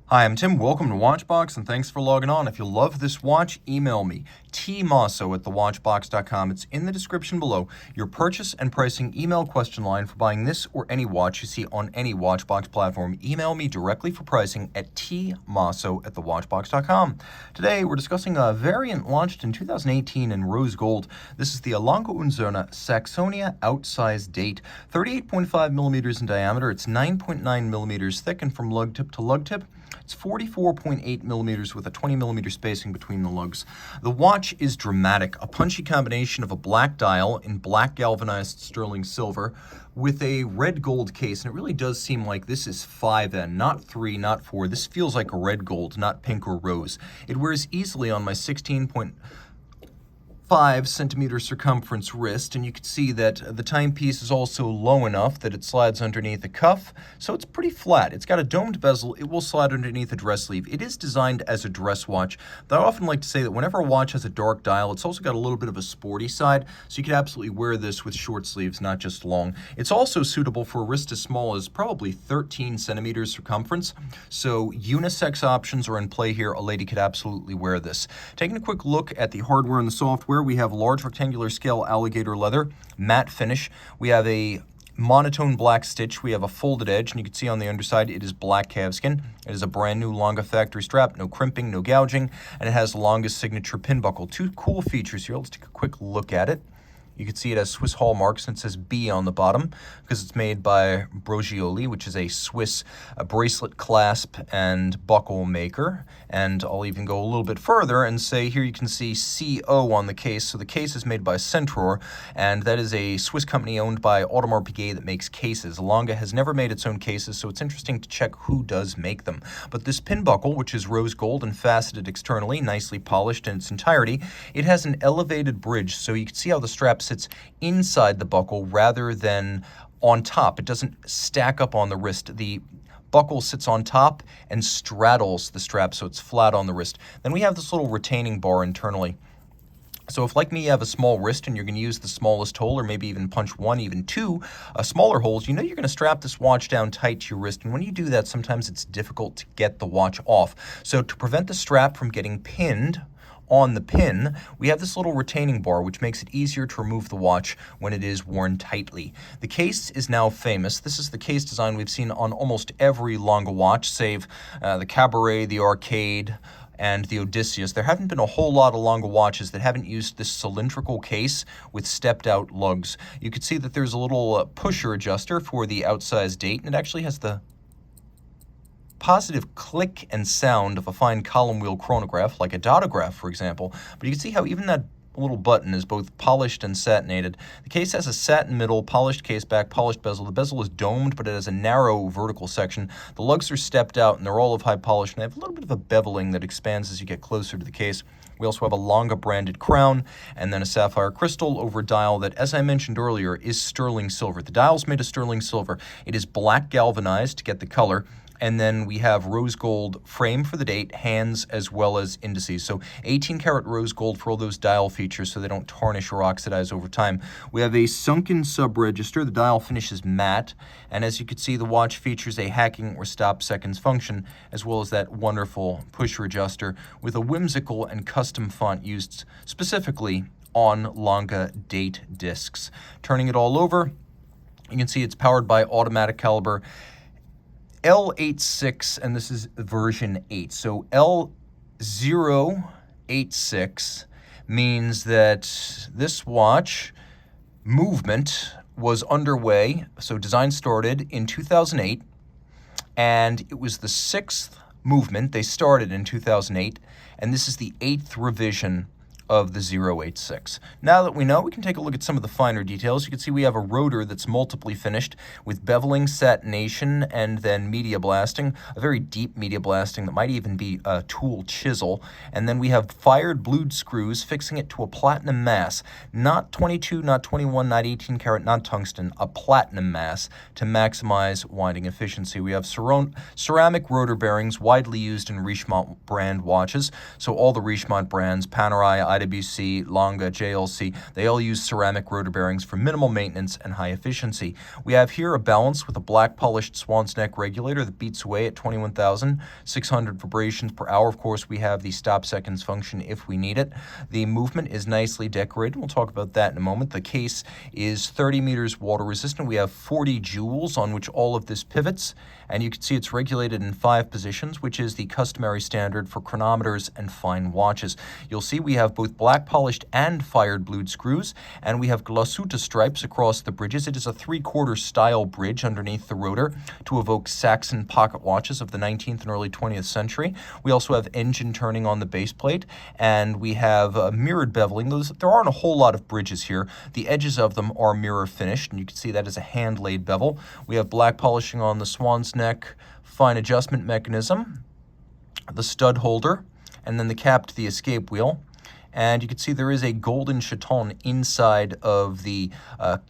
Hi, I'm Tim. Welcome to Watchbox, and thanks for logging on. If you love this watch, email me, tmosso@thewatchbox.com. It's in the description below. Your purchase and pricing email question line for buying this or any watch you see on any Watchbox platform. Email me directly for pricing at tmosso@thewatchbox.com. Today, we're discussing a variant launched in 2018 in rose gold. This is the Lange Sohne Saxonia Outsize date, 38.5 millimeters in diameter. It's 9.9 millimeters thick, and from lug tip to lug tip, it's 44.8 millimeters with a 20 millimeter spacing between the lugs. The watch is dramatic, a punchy combination of a black dial in black galvanized sterling silver with a red gold case, and it really does seem like this is 5N, not 3, not 4. This feels like a red gold, not pink or rose. It wears easily on my 16.5 centimeter circumference wrist, and you can see that the timepiece is also low enough that it slides underneath the cuff, so it's pretty flat. It's got a domed bezel. It will slide underneath a dress sleeve. It is designed as a dress watch, but I often like to say that whenever a watch has a dark dial, it's also got a little bit of a sporty side, so you could absolutely wear this with short sleeves, not just long. It's also suitable for a wrist as small as probably 13 centimeters circumference, so unisex options are in play here. A lady could absolutely wear this. Taking a quick look at the hardware and the software, we have large rectangular scale alligator leather, matte finish. We have a monotone black stitch. We have a folded edge, and you can see on the underside it is black calfskin. It is a brand new Lange factory strap, no crimping, no gouging, and it has the longest signature pin buckle. Two cool features here. Let's take a quick look at it. You can see it has Swiss hallmarks, and it says B on the bottom because it's made by Brogioli, which is a Swiss bracelet clasp and buckle maker. And I'll even go a little bit further and say here you can see CO on the case. So the case is made by Centror, and that is a Swiss company owned by Audemars Piguet that makes cases. Lange has never made its own cases, so it's interesting to check who does make them. But this pin buckle, which is rose gold and faceted externally, nicely polished in its entirety, it has an elevated bridge, so you can see how the strap sits inside the buckle rather than on top. It doesn't stack up on the wrist. The buckle sits on top and straddles the strap, so it's flat on the wrist. Then we have this little retaining bar internally. So if, like me, you have a small wrist and you're going to use the smallest hole, or maybe even punch one, even two smaller holes, you know you're going to strap this watch down tight to your wrist. And when you do that, sometimes it's difficult to get the watch off. So to prevent the strap from getting pinned on the pin, we have this little retaining bar, which makes it easier to remove the watch when it is worn tightly. The case is now famous. This is the case design we've seen on almost every Lange watch, save the Cabaret, the Arcade, and the Odysseus. There haven't been a whole lot of Lange watches that haven't used this cylindrical case with stepped out lugs. You can see that there's a little pusher adjuster for the outsize date, and it actually has the positive click and sound of a fine column wheel chronograph, like a dotograph, for example. But you can see how even that little button is both polished and satinated. The case has a satin middle, polished case back, polished bezel. The bezel is domed, but it has a narrow vertical section. The lugs are stepped out, and they're all of high polish, and they have a little bit of a beveling that expands as you get closer to the case. We also have a Lange branded crown, and then a sapphire crystal over a dial that, as I mentioned earlier, is sterling silver. The dial's made of sterling silver. It is black galvanized to get the color, and then we have rose gold frame for the date, hands, as well as indices. So 18 karat rose gold for all those dial features so they don't tarnish or oxidize over time. We have a sunken sub-register. The dial finish is matte, and as you can see, the watch features a hacking or stop seconds function, as well as that wonderful pusher adjuster with a whimsical and custom font used specifically on Lange date discs. Turning it all over, you can see it's powered by automatic caliber L86, and this is version 8. So L086 means that this watch movement was underway. So design started in 2008, and it was the 6th movement. They started in 2008, and this is the 8th revision of the 086. Now that we know, we can take a look at some of the finer details. You can see we have a rotor that's multiply finished with beveling, satination, and then media blasting, a very deep media blasting that might even be a tool chisel. And then we have fired blued screws fixing it to a platinum mass, not 22, not 21, not 18 karat, not tungsten, a platinum mass to maximize winding efficiency. We have ceramic rotor bearings widely used in Richemont brand watches. So all the Richemont brands, Panerai, IWC, Lange, JLC, they all use ceramic rotor bearings for minimal maintenance and high efficiency. We have here a balance with a black polished swan's neck regulator that beats away at 21,600 vibrations per hour. Of course, we have the stop seconds function if we need it. The movement is nicely decorated. We'll talk about that in a moment. The case is 30 meters water resistant. We have 40 joules on which all of this pivots, and you can see it's regulated in 5 positions, which is the customary standard for chronometers and fine watches. You'll see we have both black polished and fired blued screws, and we have glasuta stripes across the bridges. It is a 3/4 style bridge underneath the rotor to evoke Saxon pocket watches of the 19th and early 20th century. We also have engine turning on the base plate, and we have mirrored beveling. There aren't a whole lot of bridges here. The edges of them are mirror finished, and you can see that is a hand-laid bevel. We have black polishing on the swan's neck, fine adjustment mechanism, the stud holder, and then the cap to the escape wheel. And you can see there is a golden chaton inside of the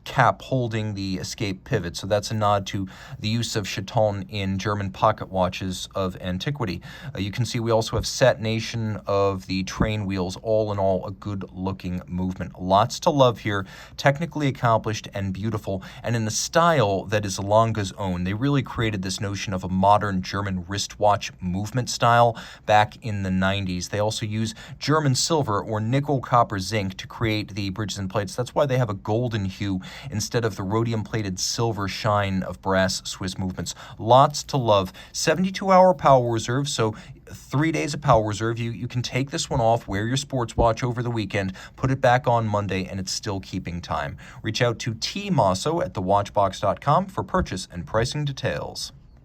cap holding the escape pivot. So that's a nod to the use of chaton in German pocket watches of antiquity. You can see we also have satination of the train wheels. All in all, a good-looking movement. Lots to love here. Technically accomplished and beautiful, and in a style that is Lange's own. They really created this notion of a modern German wristwatch movement style back in the 90s. They also use German silver or nickel, copper, zinc to create the bridges and plates. That's why they have a golden hue instead of the rhodium-plated silver shine of brass Swiss movements. Lots to love. 72-hour power reserve, so 3 days of power reserve. You can take this one off, wear your sports watch over the weekend, put it back on Monday, and it's still keeping time. Reach out to Team Mosso at thewatchbox.com for purchase and pricing details.